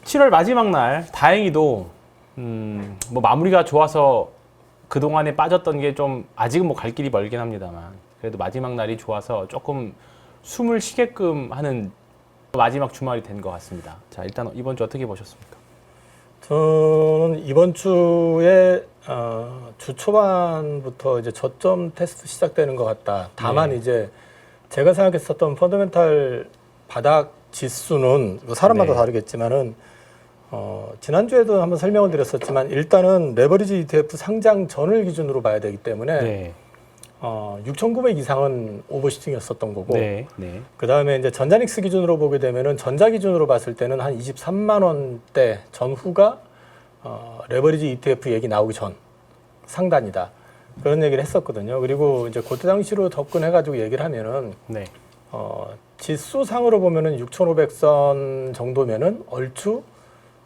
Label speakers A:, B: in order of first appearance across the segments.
A: 7월 마지막 날 다행히도 뭐 마무리가 좋아서 그동안에 빠졌던 게 좀 아직은 뭐 갈 길이 멀긴 합니다만 그래도 마지막 날이 좋아서 조금 숨을 쉬게끔 하는 마지막 주말이 된 것 같습니다. 자, 일단 이번 주 어떻게 보셨습니까?
B: 저는 이번 주에 주 초반부터 이제 저점 테스트 시작되는 것 같다. 다만 이제 제가 생각했었던 펀더멘탈 바닥 지수는 사람마다 다르겠지만은 지난주에도 한번 설명을 드렸었지만 일단은 레버리지 ETF 상장 전을 기준으로 봐야 되기 때문에 6,900 이상은 오버슈팅이었었던 거고 그 다음에 이제 전자닉스 기준으로 보게 되면은 전자 기준으로 봤을 때는 한 23만 원대 전후가 레버리지 ETF 얘기 나오기 전 상단이다 그런 얘기를 했었거든요. 그리고 이제 그때 당시로 접근해가지고 얘기를 하면은 지수상으로 보면은 6,500선 정도면은 얼추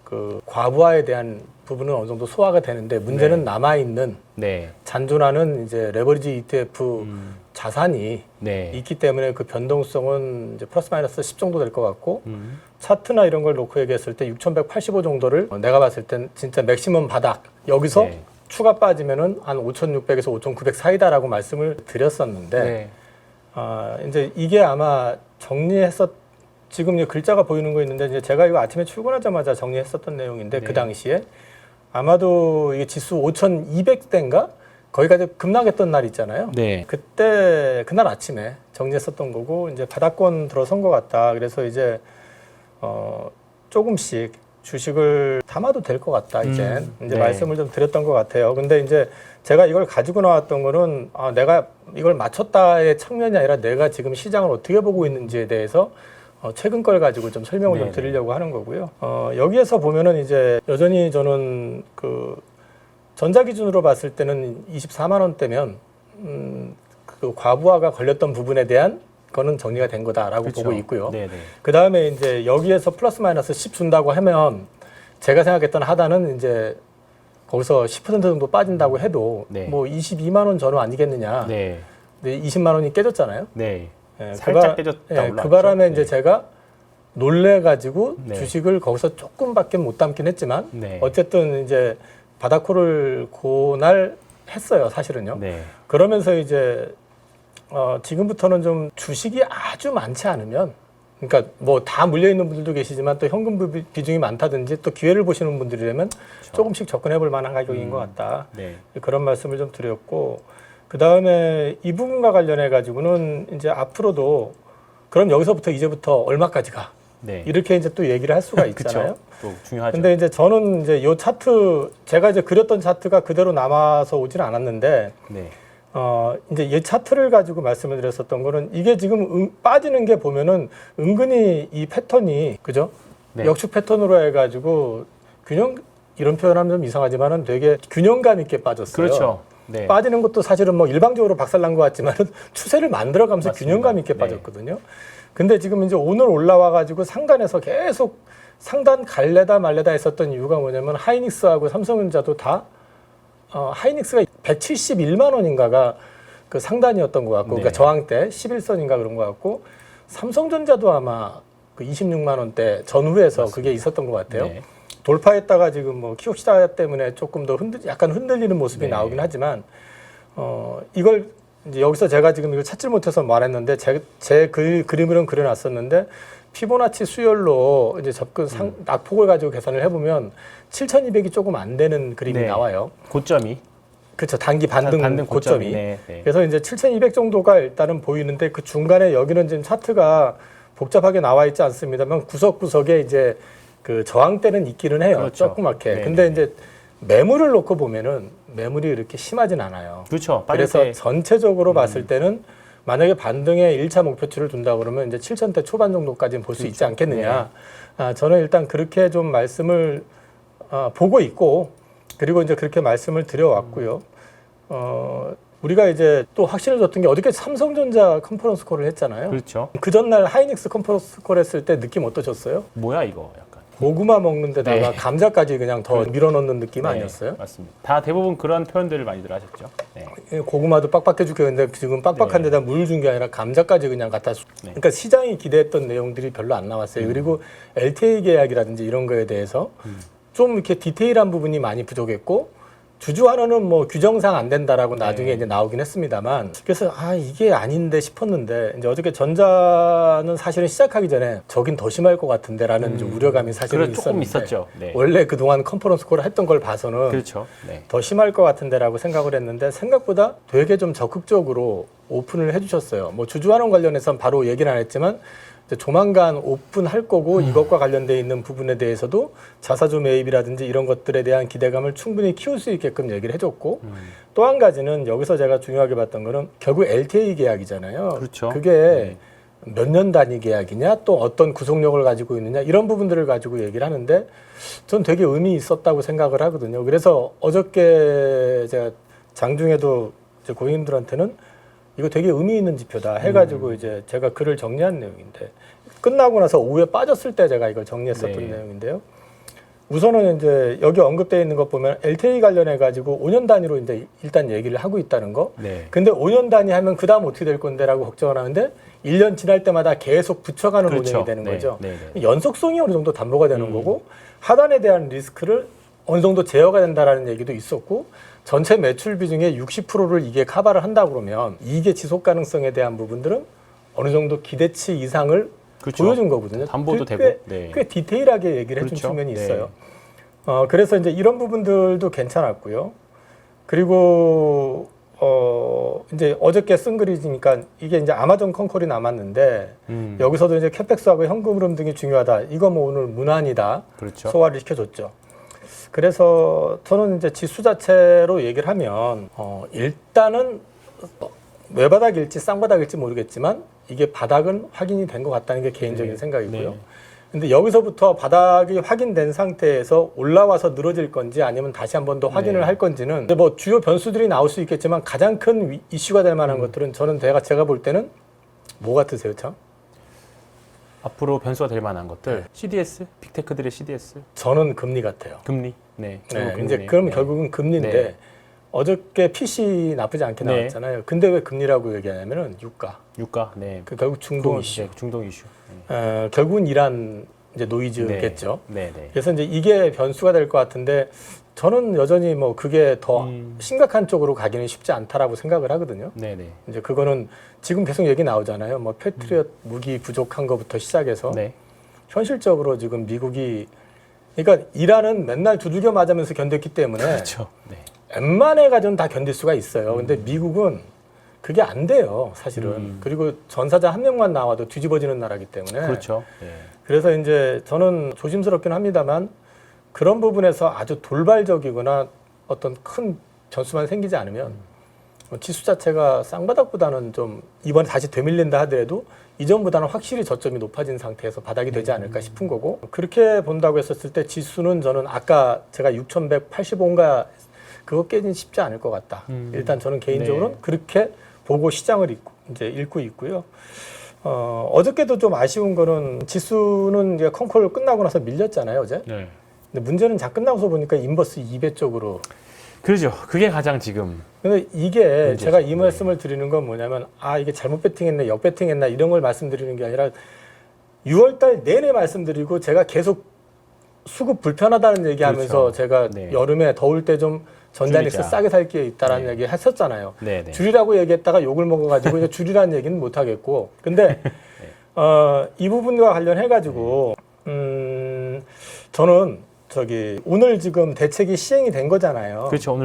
B: 그 과부하에 대한 부분은 어느 정도 소화가 되는데 문제는 남아있는 잔존하는 이제 레버리지 ETF 자산이 있기 때문에 그 변동성은 이제 플러스 마이너스 10 정도 될 것 같고 차트나 이런 걸 놓고 얘기했을 때 6,185 정도를 내가 봤을 땐 진짜 맥시멈 바닥 여기서 추가 빠지면은 한 5,600에서 5,900 사이다라고 말씀을 드렸었는데 이제 이게 아마 지금 이제 글자가 보이는 거 있는데 이제 제가 이거 아침에 출근하자마자 정리했었던 내용인데 그 당시에 아마도 이게 지수 5,200대인가 거기까지 급락했던 날 있잖아요. 그때 그날 아침에 정리했었던 거고 이제 바닥권 들어선 것 같다. 그래서 이제 조금씩 주식을 담아도 될 것 같다. 이제 말씀을 좀 드렸던 것 같아요. 근데 이제 제가 이걸 가지고 나왔던 거는 내가 이걸 맞췄다의 측면이 아니라 내가 지금 시장을 어떻게 보고 있는지에 대해서 최근 걸 가지고 좀 설명을 좀 드리려고 하는 거고요. 여기에서 보면은 이제 여전히 저는 그 전자 기준으로 봤을 때는 24만 원대면 그 과부하가 걸렸던 부분에 대한 거는 정리가 된 거다라고 보고 있고요. 그 다음에 이제 여기에서 플러스 마이너스 10 준다고 하면 제가 생각했던 하단은 이제 거기서 10% 정도 빠진다고 해도 뭐 22만 원 전후 아니겠느냐. 근데 20만 원이 깨졌잖아요.
A: 살짝 깨졌다
B: 그 바람에 이제 제가 놀래가지고 주식을 거기서 조금밖에 못 담긴 했지만 어쨌든 이제 바닥코를 그날 했어요, 사실은요. 그러면서 이제 지금부터는 좀 주식이 아주 많지 않으면 그러니까 뭐 다 물려 있는 분들도 계시지만 또 현금 비중이 많다든지 또 기회를 보시는 분들이라면 조금씩 접근해 볼 만한 가격인 것 같다. 그런 말씀을 좀 드렸고 그 다음에 이 부분과 관련해 가지고는 이제 앞으로도 그럼 여기서부터 이제부터 얼마까지가 이렇게 이제 또 얘기를 할 수가 있잖아요.
A: 또 중요하죠.
B: 근데 이제 저는 이제 요 차트 제가 이제 그렸던 차트가 그대로 남아서 오지는 않았는데 이제 이 차트를 가지고 말씀을 드렸었던 거는 이게 지금 빠지는 게 보면은 은근히 이 패턴이 그죠? 역축 패턴으로 해가지고 이런 표현하면 좀 이상하지만은 되게 균형감 있게 빠졌어요.
A: 그렇죠.
B: 빠지는 것도 사실은 뭐 일방적으로 박살난 것 같지만 추세를 만들어가면서
A: 맞습니다.
B: 균형감 있게 빠졌거든요. 근데 지금 이제 오늘 올라와가지고 상단에서 계속 상단 갈래다 말래다 했었던 이유가 뭐냐면 하이닉스하고 삼성전자도 다 하이닉스가 171만 원인가가 그 상단이었던 것 같고 그러니까 저항 때 11선인가 그런 것 같고 삼성전자도 아마 그 26만 원대 전후에서 그게 있었던 것 같아요. 돌파했다가 지금 뭐 키옵시다 때문에 조금 더 약간 흔들리는 모습이 나오긴 하지만 이걸 이제 여기서 제가 지금 이걸 찾질 못해서 말했는데 제 그림으로는 그려놨었는데 피보나치 수열로 이제 접근 낙폭을 가지고 계산을 해보면 7,200이 조금 안 되는 그림이 나와요.
A: 고점이.
B: 그렇죠. 단기 반등 고점이.
A: 네.
B: 그래서 이제 7,200 정도가 일단은 보이는데 그 중간에 여기는 지금 차트가 복잡하게 나와 있지 않습니다만 구석구석에 이제 그 저항대는 있기는 해요.
A: 그렇죠.
B: 조그맣게. 근데 이제 매물을 놓고 보면은 매물이 이렇게 심하진 않아요.
A: 그렇죠.
B: 그래서 전체적으로 봤을 때는 만약에 반등의 1차 목표치를 둔다 그러면 이제 7,000대 초반 정도까지는 볼 수 있지 않겠느냐. 저는 일단 그렇게 좀 말씀을 보고 있고 그리고 이제 그렇게 말씀을 드려왔고요. 우리가 이제 또 확신을 줬던 게 어저께 삼성전자 컨퍼런스 콜을 했잖아요.
A: 그렇죠.
B: 그 전날 하이닉스 컨퍼런스 콜 했을 때 느낌 어떠셨어요?
A: 뭐야 이거 약간.
B: 고구마 먹는 데다가
A: 네.
B: 감자까지 그냥 더 밀어넣는 느낌
A: 네,
B: 아니었어요?
A: 맞습니다. 다 대부분 그런 표현들을 많이들 하셨죠. 네.
B: 고구마도 빡빡해 죽겠는데 지금 빡빡한
A: 네.
B: 데다 물 준 게 아니라 감자까지 그냥 갖다 그러니까 시장이 기대했던 내용들이 별로 안 나왔어요. 그리고 LTA 계약이라든지 이런 거에 대해서 좀 이렇게 디테일한 부분이 많이 부족했고 주주환원은 뭐 규정상 안 된다라고 나중에 이제 나오긴 했습니다만 그래서 이게 아닌데 싶었는데 이제 어저께 전자는 사실은 시작하기 전에 저긴 더 심할 것 같은데라는 좀 우려감이 사실은 있었는데
A: 조금 있었죠. 네.
B: 원래 그동안 컨퍼런스 콜을 했던 걸 봐서는
A: 그렇죠. 네.
B: 더 심할 것 같은데라고 생각을 했는데 생각보다 되게 좀 적극적으로 오픈을 해주셨어요. 뭐 주주환원 관련해서는 바로 얘기는 안 했지만 이제 조만간 오픈할 거고 이것과 관련돼 있는 부분에 대해서도 자사주 매입이라든지 이런 것들에 대한 기대감을 충분히 키울 수 있게끔 얘기를 해줬고 또 한 가지는 여기서 제가 중요하게 봤던 거는 결국 LTA 계약이잖아요.
A: 그렇죠.
B: 그게 몇 년 단위 계약이냐 또 어떤 구속력을 가지고 있느냐 이런 부분들을 가지고 얘기를 하는데 전 되게 의미 있었다고 생각을 하거든요. 그래서 어저께 제가 장중에도 이제 고객님들한테는 이거 되게 의미 있는 지표다 해가지고 이제 제가 글을 정리한 내용인데 끝나고 나서 오후에 빠졌을 때 제가 이걸 정리했었던
A: 네.
B: 내용인데요. 우선은 이제 여기 언급되어 있는 것 보면 LTA 관련해 가지고 5년 단위로 이제 일단 얘기를 하고 있다는 거.
A: 네.
B: 근데 5년 단위 하면 그 다음 어떻게 될 건데라고 걱정을 하는데 1년 지날 때마다 계속 붙여가는
A: 그렇죠.
B: 운영이 되는
A: 네.
B: 거죠.
A: 네. 네.
B: 연속성이 어느 정도 담보가 되는 거고 하단에 대한 리스크를 어느 정도 제어가 된다라는 얘기도 있었고 전체 매출 비중의 60%를 이게 커버를 한다 그러면 이게 지속 가능성에 대한 부분들은 어느 정도 기대치 이상을
A: 그렇죠.
B: 보여준 거거든요.
A: 담보도
B: 꽤,
A: 되고. 네.
B: 꽤 디테일하게 얘기를 해준
A: 그렇죠.
B: 측면이
A: 네.
B: 있어요. 그래서 이제 이런 부분들도 괜찮았고요. 그리고 이제 어저께 쓴 글이니까 이게 이제 아마존 컨콜이 남았는데 여기서도 이제 캐펙스하고 현금 흐름 등이 중요하다. 이거 뭐 오늘 문안이다.
A: 그렇죠.
B: 소화를 시켜줬죠. 그래서 저는 이제 지수 자체로 얘기를 하면 일단은 외바닥일지 쌍바닥일지 모르겠지만 이게 바닥은 확인이 된 것 같다는 게 개인적인 생각이고요.
A: 네.
B: 근데 여기서부터 바닥이 확인된 상태에서 올라와서 늘어질 건지 아니면 다시 한 번 더 확인을 할 건지는 근데 뭐 주요 변수들이 나올 수 있겠지만 가장 큰 이슈가 될 만한 것들은 저는 제가 볼 때는 뭐 같으세요, 참?
A: 앞으로 변수가 될 만한 것들. CDS, 빅테크들의 CDS.
B: 저는 금리 같아요.
A: 금리. 네.
B: 네,
A: 금리.
B: 이제 그럼
A: 네.
B: 결국은 금리인데
A: 네.
B: 어저께 PC 나쁘지 않게
A: 네.
B: 나왔잖아요. 근데 왜 금리라고 얘기하냐면은 유가.
A: 네.
B: 그 결국 중동 이슈.
A: 네, 중동 이슈. 네.
B: 결국은 이란 이제 노이즈겠죠.
A: 네. 네.
B: 그래서 이제 이게 변수가 될 것 같은데 저는 여전히 뭐 그게 더 심각한 쪽으로 가기는 쉽지 않다라고 생각을 하거든요.
A: 네. 네.
B: 이제 그거는 지금 계속 얘기 나오잖아요. 뭐 패트리엇 무기 부족한 것부터 시작해서
A: 네.
B: 현실적으로 지금 미국이 그러니까 이란은 맨날 두들겨 맞으면서 견뎠기 때문에
A: 그렇죠. 네.
B: 웬만해 가지고는 다 견딜 수가 있어요. 근데 미국은 그게 안 돼요, 사실은. 그리고 전사자 한 명만 나와도 뒤집어지는 나라기 때문에.
A: 그렇죠. 네.
B: 그래서 이제 저는 조심스럽긴 합니다만 그런 부분에서 아주 돌발적이거나 어떤 큰 변수만 생기지 않으면 지수 자체가 쌍바닥보다는 좀 이번에 다시 되밀린다 하더라도 이전보다는 확실히 저점이 높아진 상태에서 바닥이 되지 않을까 싶은 거고 그렇게 본다고 했었을 때 지수는 저는 아까 제가 6,185인가 그거 깨진 쉽지 않을 것 같다. 일단 저는 개인적으로는
A: 네.
B: 그렇게 보고 시장을 이제 읽고 있고요. 어저께도 좀 아쉬운 거는 지수는 이제 컨콜 끝나고 나서 밀렸잖아요, 어제.
A: 네.
B: 근데 문제는 자 끝나고서 보니까 인버스 2배 쪽으로.
A: 그렇죠. 그게 가장 지금.
B: 근데 이게
A: 문제죠.
B: 제가 이 말씀을 드리는 건 뭐냐면 이게 잘못 배팅했네, 역배팅했나 이런 걸 말씀드리는 게 아니라 6월달 내내 말씀드리고 제가 계속 수급 불편하다는 얘기하면서
A: 그렇죠.
B: 제가
A: 네.
B: 여름에 더울 때 좀 전자닉스
A: 줄이자.
B: 싸게 살 게 있다라는
A: 네.
B: 얘기 했었잖아요.
A: 네. 네.
B: 줄이라고 얘기했다가 욕을 먹어가지고 이제 줄이라는 얘기는 못 하겠고. 근데 이 부분과 관련해가지고 저는 오늘 지금 대책이 시행이 된 거잖아요.
A: 그렇죠.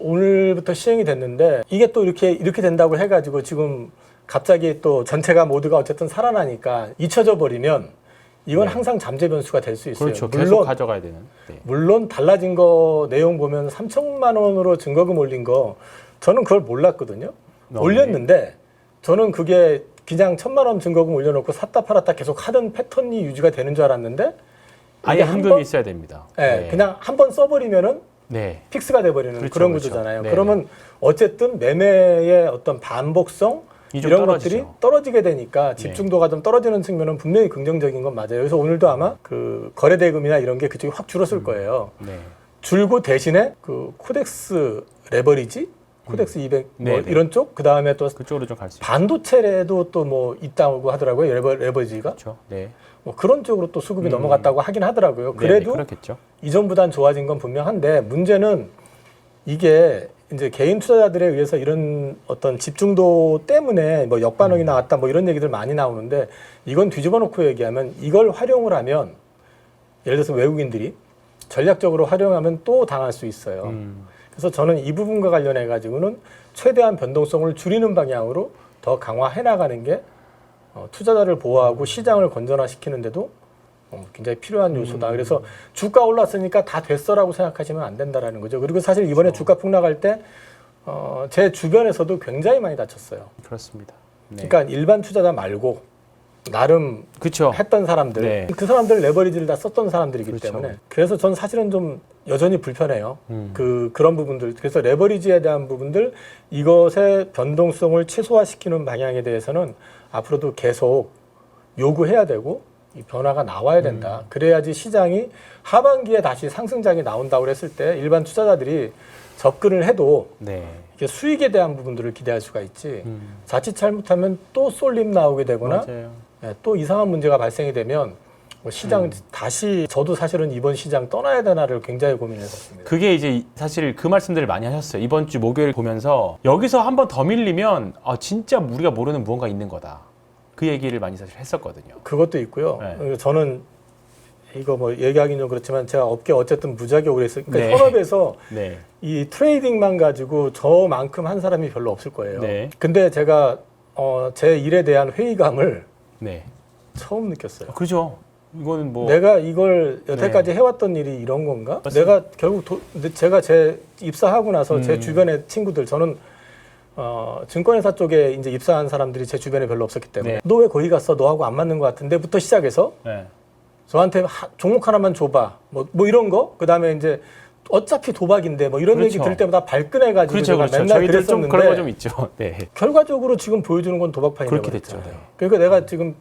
B: 오늘부터 시행이 됐는데 이게 또 이렇게 된다고 해가지고 지금 갑자기 또 전체가 모두가 어쨌든 살아나니까 잊혀져 버리면 이건
A: 네.
B: 항상 잠재 변수가 될 수 있어요.
A: 그렇죠. 계속 가져가야 되는. 네.
B: 물론 달라진 거 내용 보면 3천만 원으로 증거금 올린 거 저는 그걸 몰랐거든요. 올렸는데 저는 그게 그냥 1,000만 원 증거금 올려놓고 샀다 팔았다 계속 하던 패턴이 유지가 되는 줄 알았는데
A: 아예 현금이 있어야 됩니다.
B: 네, 그냥 한 번 써버리면은
A: 네.
B: 픽스가 돼버리는
A: 그렇죠,
B: 그런
A: 그렇죠.
B: 구조잖아요.
A: 네,
B: 그러면 어쨌든 매매의 어떤 반복성 이런 것들이 떨어지게 되니까 집중도가 좀 떨어지는 측면은 분명히 긍정적인 건 맞아요. 그래서 오늘도 아마 그 거래대금이나 이런 게 그쪽이 확 줄었을 거예요. 줄고 대신에 그 코덱스 레버리지, 코덱스 200 뭐 이런 쪽, 그 다음에 또
A: 그쪽으로 좀 갈 수 있어요.
B: 반도체에도 또 뭐 있다고 하더라고요. 레버리지가.
A: 그렇죠. 네.
B: 뭐 그런 쪽으로 또 수급이 넘어갔다고 하긴 하더라고요. 그래도
A: 그렇겠죠.
B: 이전보단 좋아진 건 분명한데 문제는 이게 이제 개인 투자자들에 의해서 이런 어떤 집중도 때문에 뭐 역반응이 나왔다 뭐 이런 얘기들 많이 나오는데 이건 뒤집어 놓고 얘기하면 이걸 활용을 하면 예를 들어서 외국인들이 전략적으로 활용하면 또 당할 수 있어요. 그래서 저는 이 부분과 관련해 가지고는 최대한 변동성을 줄이는 방향으로 더 강화해 나가는 게 투자자를 보호하고 시장을 건전화시키는데도 굉장히 필요한 요소다. 그래서 주가 올랐으니까 다 됐어라고 생각하시면 안 된다라는 거죠. 그리고 사실 이번에 주가 폭락할 때 제 주변에서도 굉장히 많이 다쳤어요.
A: 그렇습니다.
B: 그러니까 일반 투자자 말고 나름 했던 사람들, 그 사람들 레버리지를 다 썼던 사람들이기 때문에 그래서 전 사실은 좀 여전히 불편해요. 그런 부분들. 그래서 레버리지에 대한 부분들 이것의 변동성을 최소화시키는 방향에 대해서는 앞으로도 계속 요구해야 되고 이 변화가 나와야 된다. 그래야지 시장이 하반기에 다시 상승장이 나온다고 했을 때 일반 투자자들이 접근을 해도 이게 수익에 대한 부분들을 기대할 수가 있지. 자칫 잘못하면 또 쏠림 나오게 되거나 또 이상한 문제가 발생이 되면 시장 다시 저도 사실은 이번 시장 떠나야 되나를 굉장히 고민했었습니다.
A: 그게 이제 사실 그 말씀들을 많이 하셨어요. 이번 주 목요일 보면서 여기서 한 번 더 밀리면 진짜 우리가 모르는 무언가 있는 거다. 그 얘기를 많이 사실 했었거든요.
B: 그것도 있고요. 저는 이거 뭐 얘기하기는 좀 그렇지만 제가 업계 어쨌든 무지하게 오래 했어요. 그러니까 현업에서 이 트레이딩만 가지고 저만큼 한 사람이 별로 없을 거예요. 근데 제가 제 일에 대한 회의감을 처음 느꼈어요.
A: 그렇죠. 이거는 뭐
B: 내가 이걸 여태까지 해왔던 일이 이런 건가? 맞습니다. 내가 결국 제가 입사하고 나서 제 주변의 친구들 저는 증권회사 쪽에 이제 입사한 사람들이 제 주변에 별로 없었기 때문에 너 왜 거기 갔어? 너하고 안 맞는 것 같은데부터 시작해서 저한테 종목 하나만 줘봐. 뭐 이런 거. 그 다음에 이제 어차피 도박인데 뭐 이런 얘기 들을 때마다 발끈해가지고 제가 맨날 그랬었는데
A: 그런 거 좀 있죠.
B: 결과적으로 지금 보여주는 건 도박판이
A: 그렇게 됐죠.
B: 그러니까 내가 지금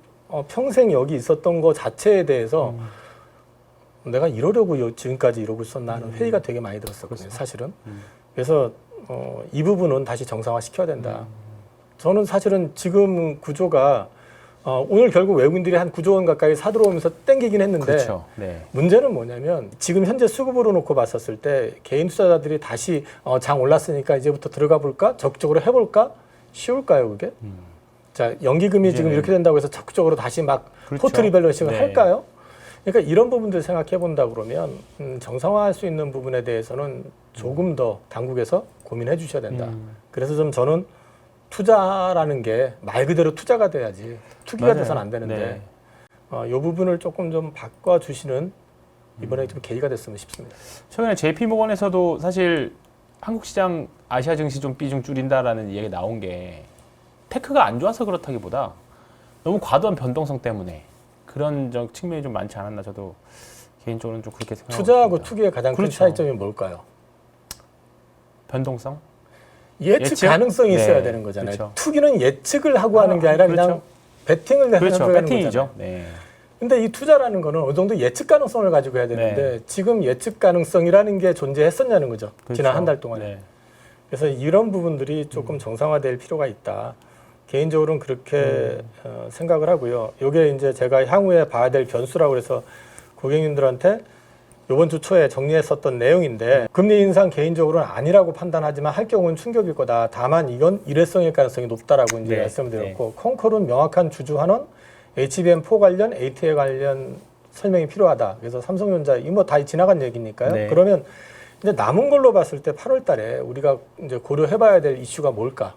B: 평생 여기 있었던 거 자체에 대해서 내가 이러려고 지금까지 이러고 있었나 하는 회의가 되게 많이 들었었거든요. 사실은. 그래서 이 부분은 다시 정상화 시켜야 된다. 저는 사실은 지금 구조가 오늘 결국 외국인들이 한 9조 원 가까이 사들어오면서 땡기긴 했는데 문제는 뭐냐면 지금 현재 수급으로 놓고 봤었을 때 개인 투자자들이 다시 장 올랐으니까 이제부터 들어가 볼까? 적극적으로 해볼까? 쉬울까요 그게? 자 연기금이 지금 이렇게 된다고 해서 적극적으로 다시 막 포트 리밸런싱을 할까요? 그러니까 이런 부분들 생각해 본다 그러면 정상화할 수 있는 부분에 대해서는 조금 더 당국에서 고민해 주셔야 된다. 그래서 좀 저는 투자라는 게 말 그대로 투자가 돼야지 투기가 돼서는 안 되는데 이 부분을 조금 좀 바꿔주시는 이번에 좀 계기가 됐으면 싶습니다.
A: 최근에 JP모건에서도 사실 한국 시장 아시아 증시 좀 비중 줄인다라는 이야기 나온 게 테크가 안 좋아서 그렇다기보다 너무 과도한 변동성 때문에 그런 측면이 좀 많지 않았나 저도 개인적으로는 좀 그렇게 생각합니다.
B: 투자하고 투기의 가장 큰 차이점이 뭘까요?
A: 변동성?
B: 예측 가능성이 있어야 되는 거잖아요. 투기는 예측을 하고 하는 게 아니라 그냥 베팅을 하는
A: 베팅이죠.
B: 근데 이 투자라는 거는 어느 정도 예측 가능성을 가지고 해야 되는데 지금 예측 가능성이라는 게 존재했었냐는 거죠. 지난 한 달 동안에. 그래서 이런 부분들이 조금 정상화될 필요가 있다. 개인적으로는 그렇게 생각을 하고요. 이게 이제 제가 향후에 봐야 될 변수라고 해서 고객님들한테 이번 주 초에 정리했었던 내용인데 금리 인상 개인적으로는 아니라고 판단하지만 할 경우는 충격일 거다. 다만 이건 일회성일 가능성이 높다라고 이제 말씀드렸고 콩콜은 명확한 주주환원, HBM4 관련, ATE 관련 설명이 필요하다. 그래서 삼성전자 이 뭐 다 지나간 얘기니까요. 그러면 이제 남은 걸로 봤을 때 8월달에 우리가 이제 고려해봐야 될 이슈가 뭘까?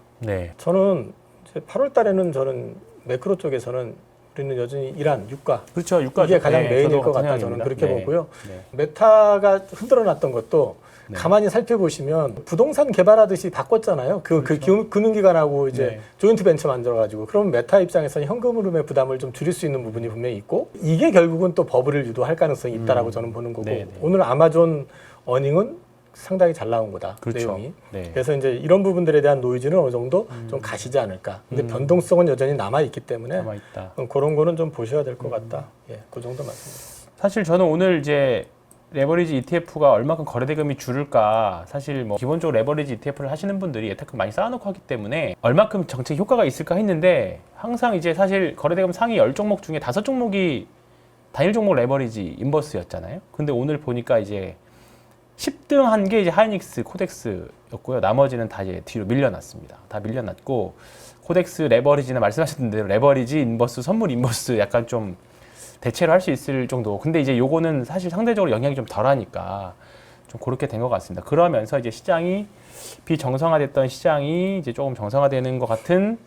B: 저는 이제 8월달에는 저는 매크로 쪽에서는 우리는 여전히 이란, 유가.
A: 그렇죠. 유가
B: 이게 가장 메인일 것 같다. 저는 그렇게 보고요. 메타가 흔들어놨던 것도 가만히 살펴보시면 부동산 개발하듯이 바꿨잖아요. 그 금융기관하고 이제 조인트 벤처 만들어가지고. 그럼 메타 입장에서는 현금 흐름의 부담을 좀 줄일 수 있는 부분이 분명히 있고 이게 결국은 또 버블을 유도할 가능성이 있다라고 저는 보는 거고 오늘 아마존 어닝은 상당히 잘 나온 거다.
A: 그렇죠.
B: 내용이.
A: 네.
B: 그래서 이제 이런 부분들에 대한 노이즈는 어느 정도 좀 가시지 않을까. 근데 변동성은 여전히 남아 있기 때문에
A: 남아있다.
B: 그런 거는 좀 보셔야 될 것 같다. 예, 그 정도 말씀드립니다.
A: 사실 저는 오늘 이제 레버리지 ETF가 얼마큼 거래대금이 줄을까, 사실 뭐 기본적으로 레버리지 ETF를 하시는 분들이 예탁금 많이 쌓아놓고 하기 때문에 얼마큼 정책 효과가 있을까 했는데, 항상 이제 사실 거래대금 상위 10종목 중에 5종목이 단일 종목 레버리지 인버스였잖아요. 근데 오늘 보니까 이제 10등 한 게 이제 하이닉스, 코덱스였고요. 나머지는 다 이제 뒤로 밀려났습니다. 다 밀려났고, 코덱스 레버리지는 말씀하셨던 대로 레버리지 인버스, 선물 인버스 약간 좀 대체로 할 수 있을 정도. 근데 이제 요거는 사실 상대적으로 영향이 좀 덜하니까 좀 그렇게 된 것 같습니다. 그러면서 이제 시장이 비정상화됐던 시장이 이제 조금 정상화되는 것 같은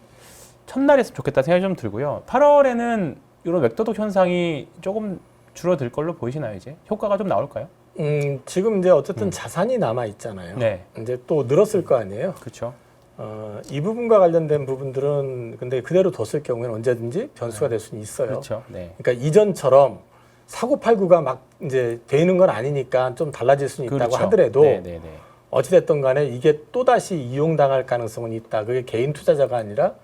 A: 첫날이었으면 좋겠다 생각이 좀 들고요. 8월에는 이런 웹도독 현상이 조금 줄어들 걸로 보이시나요? 이제 효과가 좀 나올까요?
B: 지금 이제 어쨌든 자산이 남아 있잖아요.
A: 네.
B: 이제 또 늘었을 거 아니에요.
A: 그렇죠.
B: 이 부분과 관련된 부분들은 근데 그대로 뒀을 경우에는 언제든지 변수가 될 수는 있어요.
A: 그렇죠. 네.
B: 그러니까 이전처럼 사고팔구가 막 이제 되는 건 아니니까 좀 달라질 수는 있다고
A: 그렇죠.
B: 하더라도
A: 네네네.
B: 어찌됐든 간에 이게 또다시 이용당할 가능성은 있다. 그게 개인 투자자가 아니라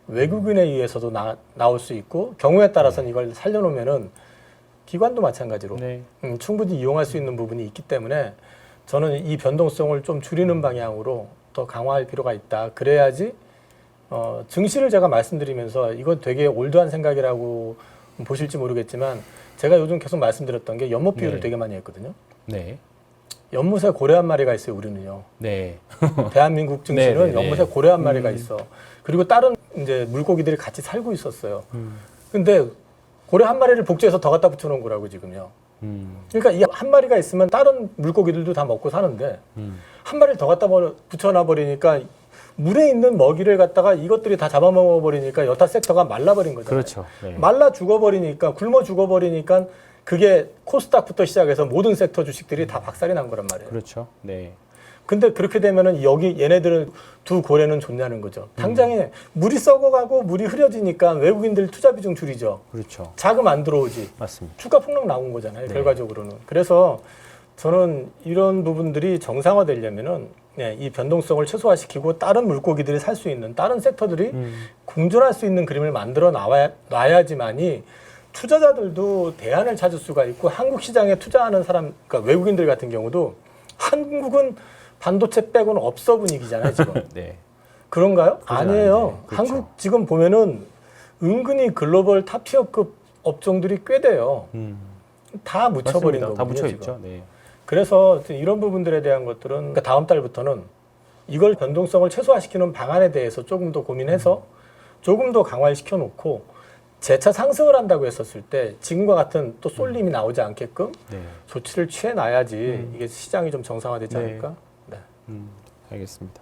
B: 외국인에 의해서도 나올 수 있고, 경우에 따라서는 이걸 살려놓으면은 기관도 마찬가지로
A: 네.
B: 충분히 이용할 수 있는 부분이 있기 때문에 저는 이 변동성을 좀 줄이는 방향으로 더 강화할 필요가 있다. 그래야지 증시를 제가 말씀드리면서 이건 되게 올드한 생각이라고 보실지 모르겠지만, 제가 요즘 계속 말씀드렸던 게 연못 비유를
A: 네.
B: 되게 많이 했거든요.
A: 네.
B: 연못에 고래 한 마리가 있어요, 우리는요.
A: 네.
B: 대한민국 증시는
A: 네, 네, 네.
B: 연못에 고래 한 마리가 있어. 그리고 다른 이제 물고기들이 같이 살고 있었어요. 근데 고래 한 마리를 복제해서 더 갖다 붙여놓은 거라고 지금요. 그러니까 이 한 마리가 있으면 다른 물고기들도 다 먹고 사는데 한 마리를 더 갖다 붙여놔 버리니까 물에 있는 먹이를 갖다가 이것들이 다 잡아먹어 버리니까 여타 섹터가 말라버린 거잖아요.
A: 그렇죠. 네.
B: 말라 죽어버리니까, 굶어 죽어버리니까 그게 코스닥부터 시작해서 모든 섹터 주식들이 다 박살이 난 거란 말이에요.
A: 그렇죠. 네.
B: 근데 그렇게 되면은 여기 얘네들은 두 고래는 좋냐는 거죠. 당장에 물이 썩어가고 물이 흐려지니까 외국인들 투자 비중 줄이죠.
A: 그렇죠.
B: 자금 안 들어오지.
A: 맞습니다.
B: 주가 폭락 나온 거잖아요.
A: 네.
B: 결과적으로는. 그래서 저는 이런 부분들이 정상화되려면은 이 변동성을 최소화시키고 다른 물고기들이 살 수 있는, 다른 섹터들이 공존할 수 있는 그림을 만들어 놔야지만이 투자자들도 대안을 찾을 수가 있고, 한국 시장에 투자하는 사람, 그러니까 외국인들 같은 경우도 한국은 반도체 빼고는 없어 분위기잖아요, 지금.
A: 네.
B: 그런가요?
A: 그러진
B: 아니에요.
A: 않은데, 그렇죠.
B: 한국 지금 보면은 은근히 글로벌 탑티어급 업종들이 꽤 돼요. 다 묻혀버린
A: 맞습니다.
B: 거거든요.
A: 다 묻혀
B: 지금.
A: 있죠. 네.
B: 그래서 이런 부분들에 대한 것들은 그러니까 다음 달부터는 이걸 변동성을 최소화시키는 방안에 대해서 조금 더 고민해서 조금 더 강화시켜 놓고, 재차 상승을 한다고 했었을 때 지금과 같은 또 쏠림이 나오지 않게끔
A: 네.
B: 조치를 취해 놔야지 이게 시장이 좀 정상화되지
A: 네.
B: 않을까? 네.
A: 알겠습니다.